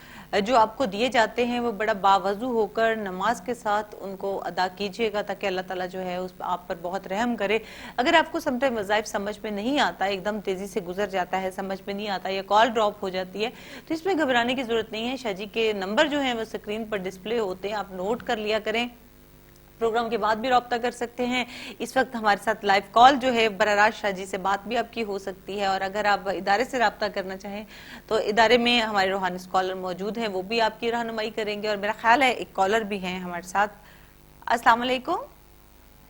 جو آپ کو دیے جاتے ہیں وہ بڑا باوضو ہو کر نماز کے ساتھ ان کو ادا کیجئے گا تاکہ اللہ تعالیٰ جو ہے اس آپ پر بہت رحم کرے. اگر آپ کو سم ٹائم وظائف سمجھ میں نہیں آتا, ایک دم تیزی سے گزر جاتا ہے, سمجھ میں نہیں آتا, یا کال ڈراپ ہو جاتی ہے, تو اس میں گھبرانے کی ضرورت نہیں ہے. شاہ جی کے نمبر جو ہیں وہ اسکرین پر ڈسپلے ہوتے ہیں, آپ نوٹ کر لیا کریں. پروگرام کے بعد بھی رابطہ کر سکتے ہیں. اس وقت ہمارے ساتھ لائیو کال جو ہے براہ راست شاہ جی سے بات بھی آپ کی ہو سکتی ہے. اور اگر آپ ادارے سے رابطہ کرنا چاہیں تو ادارے میں ہمارے روحانی اسکالر موجود ہیں, وہ بھی آپ کی رہنمائی کریں گے. اور میرا خیال ہے ایک کالر بھی ہیں ہمارے ساتھ. السلام علیکم.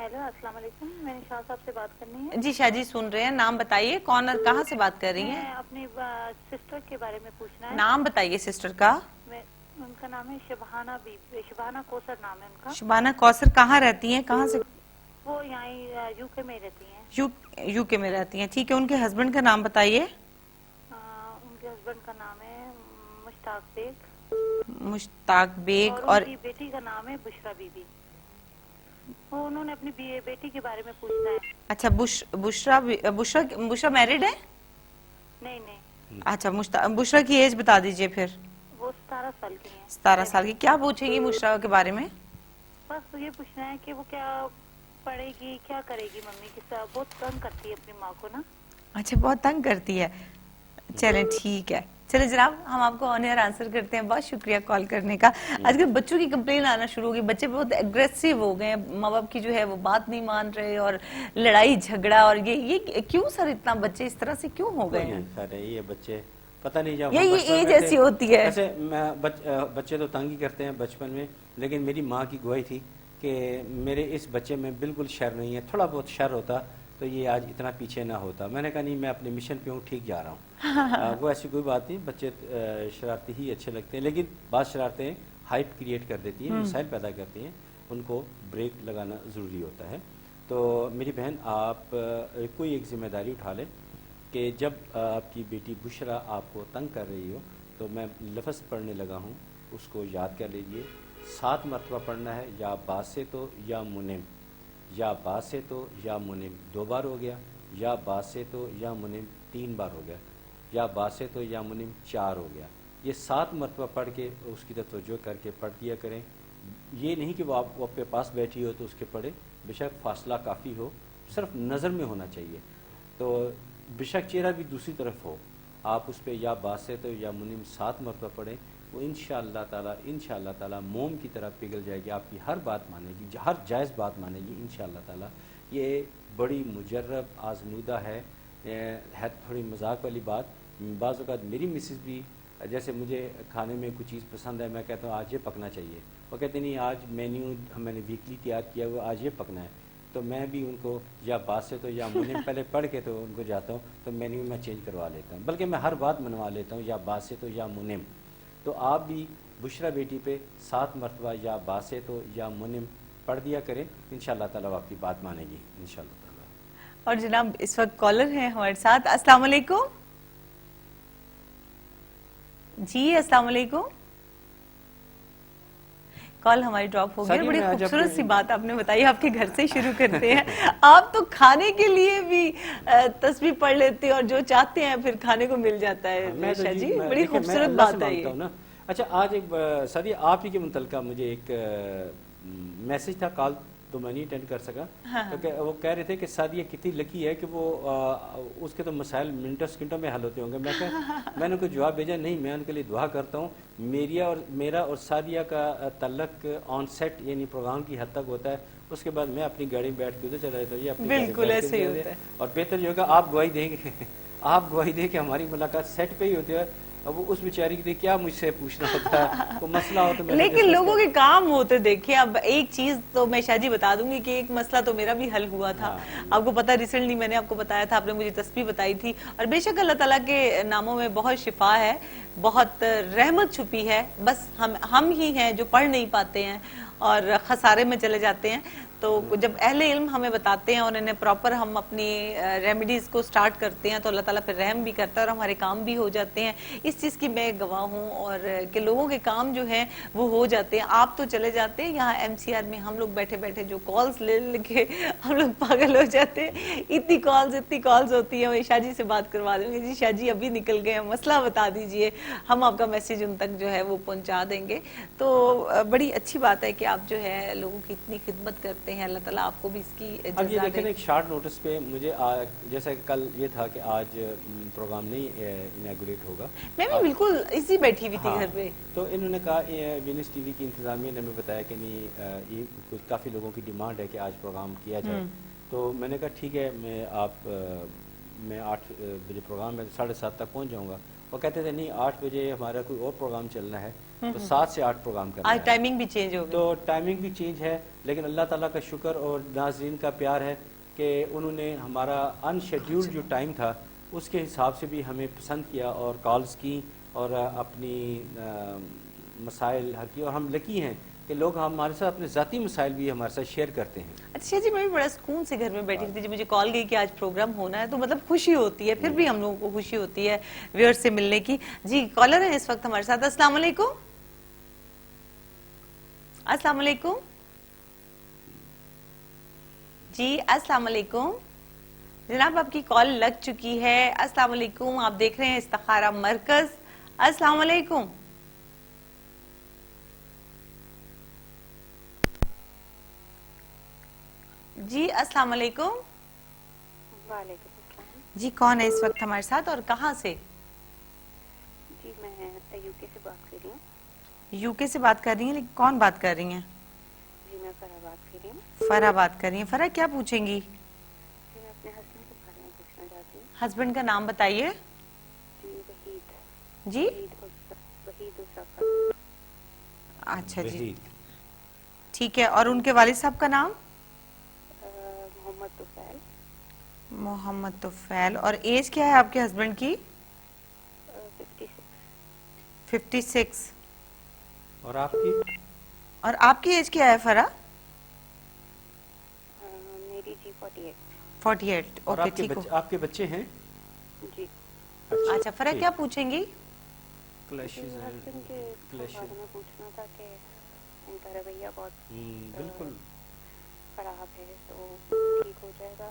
ہیلو, السلام علیکم. میں نے شاہ صاحب سے بات کرنی ہے. جی شاہ جی سن رہے ہیں, نام بتائیے, کون اور کہاں سے بات کر رہی ہیں؟ میں اپنی سسٹر کے بارے میں پوچھنا ہے. نام بتائیے سسٹر کا. ان کا نام ہے شبانہ کوثر نام ہے ان کا. شبانہ کوثر کہاں رہتی ہیں, کہاں سے؟ وہ یہاں یو کے میں رہتی ہیں. یو کے میں رہتی ہیں, ٹھیک ہے. ان کے ہسبینڈ کا نام بتائیے. ان کے ہسبینڈ کا نام ہے مشتاق بیگ. مشتاق بیگ. اور ان کی بیٹی کا نام ہے بشرا بی بی. وہ انہوں نے اپنی بیٹی کے بارے میں پوچھنا ہے. اچھا, بشرا میرڈ ہے؟ نہیں نہیں. اچھا, بشرا کی ایج بتا دیجئے پھر. وہ 17 سال کی ہیں. 17 سال کی. کیا پوچھیں گی بشرا کے بارے میں؟ بس یہ پوچھنا ہے کہ وہ کیا پڑھے گی, کیا کرے گی. ممی کے ساتھ بہت تنگ کرتی ہے اپنی ماں کو نا. اچھا, بہت تنگ کرتی ہے. چلیں ٹھیک ہے. چلیں جناب, ہم آپ کو آن ایئر آنسر کرتے ہیں. بہت شکریہ کال کرنے کا. آج کل بچوں کی کمپلین آنا شروع ہوگی, بچے بہت ایگریسو ہو گئے ہیں, ماں باپ کی جو ہے وہ بات نہیں مان رہے, اور لڑائی جھگڑا. اور یہ کیوں سر اتنا بچے اس طرح سے کیوں ہو گئے ہیں؟ یہ بچے پتہ نہیں, جب یہ ایج ایسی ہوتی ہے. ایسے بچے تو تنگ ہی کرتے ہیں بچپن میں, لیکن میری ماں کی گواہی تھی کہ میرے اس بچے میں بالکل شر نہیں ہے. تھوڑا بہت شر ہوتا تو یہ آج اتنا پیچھے نہ ہوتا. میں نے کہا نہیں, میں اپنے مشن پہ ہوں, ٹھیک جا رہا ہوں. وہ ایسی کوئی بات نہیں, بچے شرارتی ہی اچھے لگتے ہیں, لیکن بعض شرارتیں ہائپ کریٹ کر دیتی ہیں, مسائل پیدا کرتی ہیں, ان کو بریک لگانا ضروری ہوتا ہے. تو میری بہن, آپ کوئی ایک ذمہ داری اٹھا لیں کہ جب آپ کی بیٹی بشرا آپ کو تنگ کر رہی ہو تو میں لفظ پڑھنے لگا ہوں, اس کو یاد کر لیجئے. 7 مرتبہ پڑھنا ہے, یا باسے تو یا منم, یا باسے تو یا منم, 2 بار ہو گیا, یا باسط یا منم 3 بار ہو گیا, یا باسط یا منم 4 ہو گیا. یہ 7 مرتبہ پڑھ کے اس کی طرف توجہ کر کے پڑھ دیا کریں. یہ نہیں کہ وہ آپ کے پاس بیٹھی ہو تو اس کے پڑھے, بے شک فاصلہ کافی ہو, صرف نظر میں ہونا چاہیے. تو بے شک چہرہ بھی دوسری طرف ہو, آپ اس پہ یا باسط یا منم 7 مرتبہ پڑھیں, وہ انشاءاللہ تعالی موم کی طرح پگھل جائے گی, آپ کی ہر بات مانے گی, ہر جائز بات مانے گی انشاءاللہ تعالی. یہ بڑی مجرب آزمودہ ہے تھوڑی مذاق والی بات. بعض اوقات میری مسز بھی, جیسے مجھے کھانے میں کوئی چیز پسند ہے, میں کہتا ہوں آج یہ پکنا چاہیے, وہ کہتے نہیں آج مینیو میں نے ویکلی تیار کیا ہوا, آج یہ پکنا ہے. تو میں بھی ان کو یا باسط یا منم پہلے پڑھ کے تو ان کو جاتا ہوں تو مینیو میں چینج کروا لیتا ہوں, بلکہ میں ہر بات منوا لیتا ہوں یا باسط یا منم. تو آپ بھی بشرا بیٹی پہ 7 مرتبہ یا باسط یا منم پڑھ دیا کریں, انشاءاللہ تعالی وہ آپ کی بات مانے گی انشاءاللہ تعالی. اور جناب اس وقت کالر ہیں ہمارے ساتھ. السلام علیکم. جی السلام علیکم. کال ہماری ڈراپ ہو گئی. بڑی خوبصورت سی بات آپ نے بتائی, آپ کے گھر سے شروع کرتے ہیں. آپ تو کھانے کے لیے بھی تسبیح پڑھ لیتے ہیں اور جو چاہتے ہیں پھر کھانے کو مل جاتا ہے. شاہ جی بڑی خوبصورت بات ہے یہ. اچھا آج ایک سادیہ آپ ہی کے متعلقہ مجھے ایک میسج تھا, کال تو میں نہیں اٹینڈ کر سکا, کیونکہ وہ کہہ رہے تھے کہ سادیہ کتنی لکی ہے کہ وہ اس کے تو مسائل منٹوں سیکنڈوں میں حل ہوتے ہوں گے. میں نے کوئی جواب بھیجا نہیں, میں ان کے لیے دعا کرتا ہوں. میرا اور سادیہ کا تعلق آن سیٹ یعنی پروگرام کی حد تک ہوتا ہے, اس کے بعد میں اپنی گاڑی میں بیٹھ کے ادھر چلا جاتا ہوں, یہ اپنی بالکل ایسے ہی ہوتا ہے. اور بہتر یہ ہوگا آپ گواہی دیں گے, آپ گواہی دیں کہ ہماری ملاقات سیٹ پہ ہی ہوتی ہے. اب اس بیچاری کے کیا مجھ سے پوچھنا ہوتا ہے, کوئی مسئلہ ہو تو لیکن لوگوں کے کام ہوتے دیکھیں. اب ایک چیز تو میں شاہ جی بتا دوں گی کہ ایک مسئلہ تو میرا بھی حل ہوا تھا. آپ کو پتا ریسنٹلی میں نے آپ کو بتایا تھا, آپ نے مجھے تسبیح بتائی تھی. اور بے شک اللہ تعالیٰ کے ناموں میں بہت شفا ہے, بہت رحمت چھپی ہے. بس ہم ہی ہیں جو پڑھ نہیں پاتے ہیں اور خسارے میں چلے جاتے ہیں. تو جب اہل علم ہمیں بتاتے ہیں اور انہیں پراپر ہم اپنی ریمیڈیز کو سٹارٹ کرتے ہیں تو اللہ تعالیٰ پھر رحم بھی کرتا ہے اور ہمارے کام بھی ہو جاتے ہیں. اس چیز کی میں گواہ ہوں, اور کہ لوگوں کے کام جو ہیں وہ ہو جاتے ہیں. آپ تو چلے جاتے ہیں, یہاں ایم سی آر میں ہم لوگ بیٹھے بیٹھے جو کالز لے کے ہم لوگ پاگل ہو جاتے ہیں. اتنی کالز ہوتی ہیں. میں شاہ جی سے بات کروا دوں گی, جی شاہ جی ابھی نکل گئے, مسئلہ بتا دیجئے, ہم آپ کا میسیج ان تک جو ہے وہ پہنچا دیں گے. تو بڑی اچھی بات ہے کہ آپ جو ہے لوگوں کی اتنی خدمت کرتے ہیں. اللہ تعالیٰ آپ کو بھی اس کی اب یہ دیکھیں ایک شارٹ نوٹس پہ مجھے جیسا کل یہ تھا کہ آج پروگرام نہیں انیگوریٹ ہوگا, میں بھی بالکل اسی بیٹھی ہوئی تھی گھر پہ. تو انہوں نے کہا وینس ٹی وی کی انتظامیہ نے ہمیں بتایا کہ نہیں یہ کافی لوگوں کی ڈیمانڈ ہے کہ آج پروگرام کیا جائے. تو میں نے کہا ٹھیک ہے, میں 8 بجے پروگرام میں 7:30 تک پہنچ جاؤں گا. وہ کہتے تھے نہیں 8 بجے ہمارا کوئی اور پروگرام چلنا ہے, تو 7 سے 8 پروگرام کرنا ہے. آج ٹائمنگ بھی چینج ہو گئی. تو ٹائمنگ بھی چینج ہے, لیکن اللہ تعالیٰ کا شکر اور ناظرین کا پیار ہے کہ انہوں نے ہمارا ان شیڈیولڈ جو ٹائم تھا اس کے حساب سے بھی ہمیں پسند کیا اور کالز کی اور اپنی مسائل حل کی. اور ہم لکی ہیں کہ لوگ ہمارے ساتھ اپنے ذاتی مسائل بھی ہمارے ساتھ شیئر کرتے ہیں. اچھا جی, میں بھی بڑا سکون سے گھر میں بیٹھی تھی, مجھے کال گئی کہ آج پروگرام ہونا ہے, تو مطلب خوشی ہوتی ہے. پھر بھی ہم لوگوں کو خوشی ہوتی ہے ویئر سے ملنے کی. جی کالر ہیں اس وقت ہمارے ساتھ. السلام علیکم. السلام علیکم. جی السلام علیکم جناب, آپ کی کال لگ چکی ہے. السلام علیکم, آپ دیکھ رہے ہیں استخارہ مرکز. السلام علیکم. جی السلام علیکم. وعلیکم السلام. جی کون ہے اس وقت ہمارے ساتھ اور کہاں سے؟ جی میں یو کے سے بات کر رہی ہوں. یو کے سے بات کر رہی ہیں, لیکن کون بات کر رہی ہیں؟ جی میں فرح بات کر رہی ہوں. فرح بات کر رہی ہیں. فرح کیا پوچھیں گی؟ جی میں اپنے ہسبینڈ کے بارے میں پوچھنا چاہتی ہوں. ہسبینڈ کا نام بتائیے. جی وحید. جی وحید الصفر. اچھا جی ٹھیک ہے. اور ان کے والد صاحب کا نام؟ محمد طفیل. محمد طفیل. اور ایج کیا ہے آپ کے ہسبینڈ کی؟ 56. اور آپ کی؟ اور آپ کی ایج کیا ہے فرح؟ میری جی 48. اور آپ کے بچے ہیں؟ جی. اچھا فرح کیا پوچھیں گی؟ ہسبینڈ کے بارے میں پوچھنا تھا کہ ان کا رویہ بہت بالکل خراب ہے, تو ٹھیک ہو جائے گا؟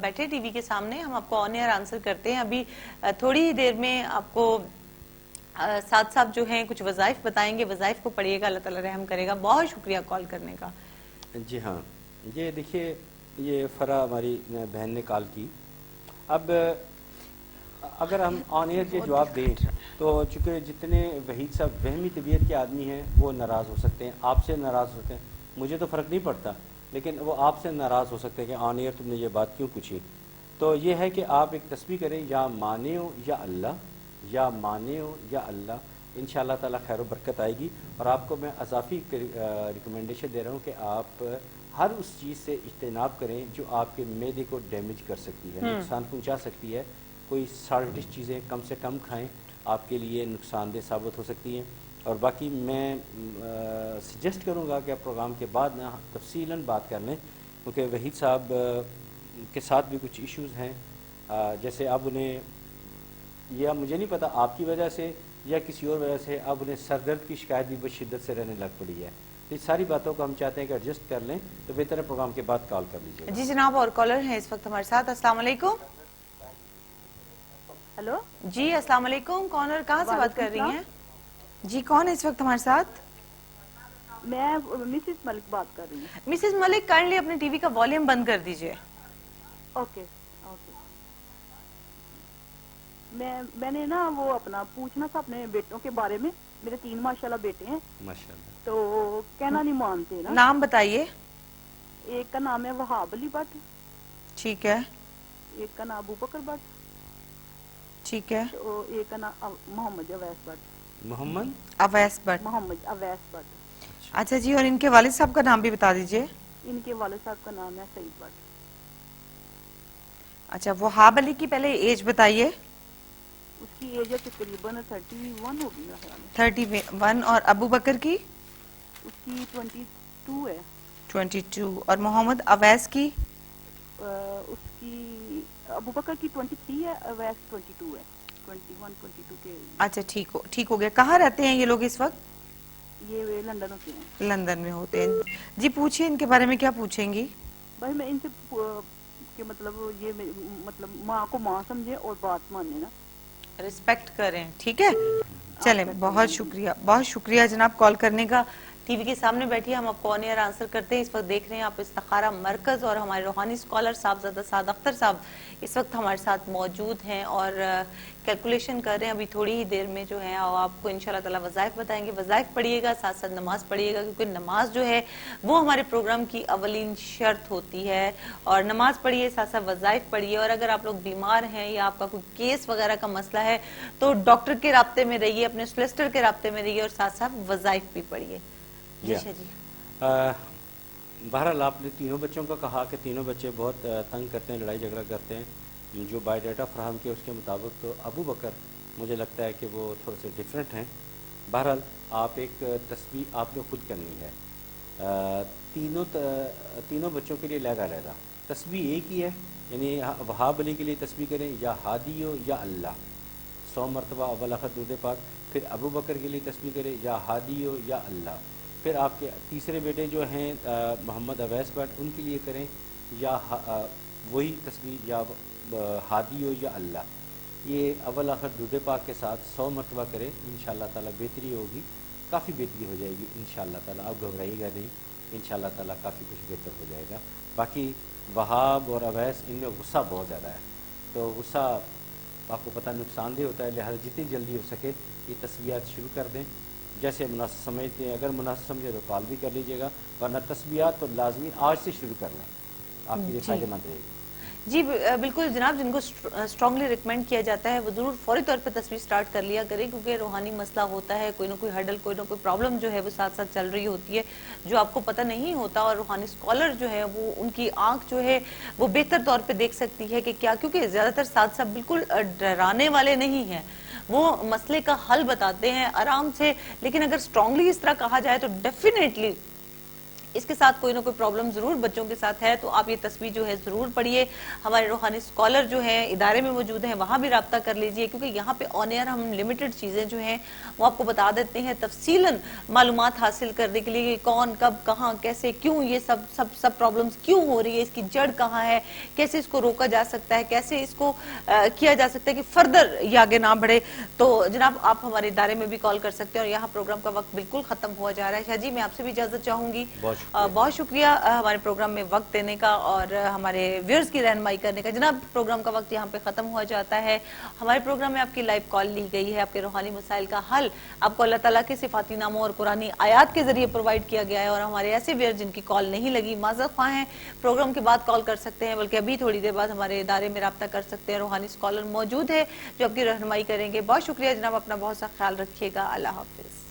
بیٹھے ٹی وی کے سامنے, ہم آپ کو آن ایئر آنسر کرتے ہیں. ابھی تھوڑی ہی دیر میں آپ کو ساتھ صاحب جو ہیں کچھ وظائف بتائیں گے, وظائف کو پڑھیے گا, اللہ تعالیٰ رحم کرے گا. بہت شکریہ کال کرنے کا. جی ہاں, یہ دیکھیے یہ فرا ہماری بہن نے کال کی. اب اگر ہم آن ایئر کے جواب دیں تو چونکہ جتنے وحید صاحب وہمی طبیعت کے آدمی ہیں وہ ناراض ہو سکتے ہیں, آپ سے ناراض ہو سکتے ہیں. مجھے تو فرق نہیں پڑتا, لیکن وہ آپ سے ناراض ہو سکتے ہیں کہ آن ایئر تم نے یہ بات کیوں پوچھی. تو یہ ہے کہ آپ ایک تسبیح کریں, یا مانے ہو یا اللہ, یا مانے ہو یا اللہ, انشاءاللہ تعالیٰ خیر و برکت آئے گی. اور آپ کو میں اضافی ریکمنڈیشن دے رہا ہوں کہ آپ ہر اس چیز سے اجتناب کریں جو آپ کے معدے کو ڈیمیج کر سکتی ہے, نقصان پہنچا سکتی ہے. کوئی سالٹش چیزیں کم سے کم کھائیں, آپ کے لیے نقصان دہ ثابت ہو سکتی ہیں. اور باقی میں سجیسٹ کروں گا کہ آپ پروگرام کے بعد نا تفصیلاً بات کر لیں, کیونکہ وحید صاحب کے ساتھ بھی کچھ ایشوز ہیں. جیسے اب انہیں, یا مجھے نہیں پتا آپ کی وجہ سے یا کسی اور وجہ سے, اب انہیں سر درد کی شکایت بھی بہت شدت سے رہنے لگ پڑی ہے. تو اس ساری باتوں کو ہم چاہتے ہیں کہ ایڈجسٹ کر لیں, تو بہتر ہے پروگرام کے بعد کال کر لیجیے. جی جناب, اور کالر ہیں اس وقت ہمارے ساتھ. السلام علیکم. ہیلو جی السلام علیکم, کون اور کہاں سے بات کر رہی ہیں؟ جی کون ہے اس وقت ہمارے ساتھ؟ میں مسز ملک بات کر رہی ہوں. مسز ملک, کائنڈلی اپنے ٹی وی کا والیوم بند کر دیجئے. Okay okay. میں نے نا وہ اپنا پوچھنا تھا اپنے بیٹوں کے بارے میں. میرے 3 ماشاءاللہ بیٹے ہیں, ماشاءاللہ, تو کہنا نہیں مانتے نا. نام بتائیے. ایک کا نام ہے وہاب علی بٹ, ٹھیک ہے. ایک کا نام ابو بکر بٹ, ٹھیک ہے. تو ایک کا نام محمد اویس بٹ. محمد اویس بٹ. محمد اویس بٹ. اچھا جی, اور ان کے والد صاحب کا نام بھی بتا دیجئے. ان کے والد صاحب کا نام ہے سعید بٹ. اچھا, وہاب علی کی پہلے ایج بتائیے. اس کی ایج ہے تقریباً 31 ہوگی میرا خیال ہے. 31. اور ابو بکر کی؟ اس کی 22 ہے. 22. اور محمد اویس کی؟ اس کی ابو بکر کی 23 ہے, اویس 22 ہے. 21 22 کے. اچھا ٹھیک ہو گیا. کہاں رہتے ہیں یہ لوگ اس وقت؟ یہ لندن ہوتے ہیں. لندن میں ہوتے ہیں. جی پوچھیے, ان کے بارے میں کیا پوچھیں گی؟ بھائی میں ان سے کہ مطلب یہ مطلب ماں کو ماں سمجھے اور بات مانے نا, رسپیکٹ کریں. ٹھیک ہے, چلیں, بہت شکریہ جناب کال کرنے کا. ٹی وی کے سامنے بیٹھیے, ہم آپ کو آن ایئر آنسر کرتے ہیں. اس وقت دیکھ رہے ہیں آپ استخارہ مرکز, اور ہمارے روحانی اسکالر صاحبزادہ سعد اختر صاحب اس وقت ہمارے ساتھ موجود ہیں اور کیلکولیشن کر رہے ہیں. ابھی تھوڑی ہی دیر میں جو ہے آپ کو انشاءاللہ تعالی وظائف بتائیں گے. وظائف پڑھیے گا, ساتھ ساتھ نماز پڑھیے گا, کیونکہ نماز جو ہے وہ ہمارے پروگرام کی اولین شرط ہوتی ہے. اور نماز پڑھیے, ساتھ ساتھ وظائف پڑھیے. اور اگر آپ لوگ بیمار ہیں یا آپ کا کوئی کیس وغیرہ کا مسئلہ ہے تو ڈاکٹر کے رابطے میں رہیے, اپنے سولیسٹر کے رابطے میں رہیے, اور ساتھ ساتھ وظائف بھی پڑھیے. جی بہرحال آپ نے تینوں بچوں کا کہا کہ تینوں بچے بہت تنگ کرتے ہیں, لڑائی جھگڑا کرتے ہیں. جو بایو ڈیٹا فراہم کیا اس کے مطابق تو ابو بکر مجھے لگتا ہے کہ وہ تھوڑے سے ڈیفرنٹ ہیں. بہرحال آپ ایک تصویر آپ نے خود کرنی ہے. تینوں بچوں کے لیے علیحدہ تصویر ایک ہی ہے, یعنی وہاب علی کے لیے تصویر کریں, یا ہادی ہو یا اللہ, 100 مرتبہ اول آخر درود پاک. پھر ابو بکر کے لیے تصویر کریں, یا ہادی ہو یا اللہ. پھر آپ کے تیسرے بیٹے جو ہیں محمد اویس بٹ, ان کے لیے کریں یا وہی تصویر, یا ہادی ہو یا اللہ. یہ اول آخر درود پاک کے ساتھ 100 مرتبہ کریں, انشاءاللہ تعالیٰ بہتری ہوگی, کافی بہتری ہو جائے گی انشاءاللہ تعالیٰ. آپ گھبرائیے گا نہیں, انشاءاللہ تعالیٰ کافی کچھ بہتر ہو جائے گا. باقی وہاب اور اویس ان میں غصہ بہت زیادہ ہے, تو غصہ آپ کو پتہ نقصان دہ ہوتا ہے, لہٰذا جتنی جلدی ہو سکے یہ تسبیحات شروع کر دیں جیسے مناسب سمجھتے ہیں. اگر مناسب سمجھے تو کال بھی کر لیجیے گا, ورنہ تسبیحات تو لازمی آج سے شروع کر لیں, آپ کے لیے فائدہ مند رہے گی. جی بالکل جناب, جن کو اسٹرانگلی ریکمینڈ کیا جاتا ہے وہ ضرور فوری طور پہ تصویر سٹارٹ کر لیا کریں, کیونکہ روحانی مسئلہ ہوتا ہے, کوئی نہ کوئی ہڈل, کوئی نہ کوئی پرابلم جو ہے وہ ساتھ ساتھ چل رہی ہوتی ہے جو آپ کو پتہ نہیں ہوتا. اور روحانی اسکالر جو ہے وہ ان کی آنکھ جو ہے وہ بہتر طور پہ دیکھ سکتی ہے کہ کیا, کیونکہ زیادہ تر ساتھ ساتھ بالکل ڈرانے والے نہیں ہیں, وہ مسئلے کا حل بتاتے ہیں آرام سے. لیکن اگر اسٹرانگلی اس طرح کہا جائے تو ڈیفینیٹلی اس کے ساتھ کوئی نہ کوئی پرابلم ضرور بچوں کے ساتھ ہے، تو آپ یہ تصویر جو ہے ضرور پڑھیے. ہمارے روحانی اسکالر جو ہیں ادارے میں موجود ہیں، وہاں بھی رابطہ کر لیجئے، کیونکہ یہاں پہ آن ایئر ہم لمیٹڈ چیزیں جو ہیں وہ آپ کو بتا دیتے ہیں تفصیلاً معلومات حاصل کرنے کے لیے کہ کون کب کہاں کیسے کیوں یہ سب پرابلمز کیوں ہو رہی ہے، اس کی جڑ کہاں ہے، کیسے اس کو روکا جا سکتا ہے، کیسے اس کو کیا جا سکتا ہے کہ فردر یہ آگے نہ بڑھے. تو جناب آپ ہمارے ادارے میں بھی کال کر سکتے ہیں. اور یہاں پروگرام کا وقت بالکل ختم ہوا جا رہا ہے. شاہ جی میں آپ سے بھی اجازت چاہوں گی. بہت شکریہ ہمارے پروگرام میں وقت دینے کا اور ہمارے ویئرز کی رہنمائی کرنے کا. جناب پروگرام کا وقت یہاں پہ ختم ہوا جاتا ہے. ہمارے پروگرام میں آپ کی لائیو کال لی گئی ہے. آپ کے روحانی مسائل کا حل آپ کو اللہ تعالیٰ کے صفاتی ناموں اور قرآنی آیات کے ذریعے پرووائڈ کیا گیا ہے. اور ہمارے ایسے ویئر جن کی کال نہیں لگی معذرت خواہ ہیں، پروگرام کے بعد کال کر سکتے ہیں، بلکہ ابھی تھوڑی دیر بعد ہمارے ادارے میں رابطہ کر سکتے ہیں. روحانی اسکالر موجود ہے جو آپ کی رہنمائی کریں گے. بہت شکریہ جناب، اپنا بہت سا خیال رکھیے گا. اللہ حافظ.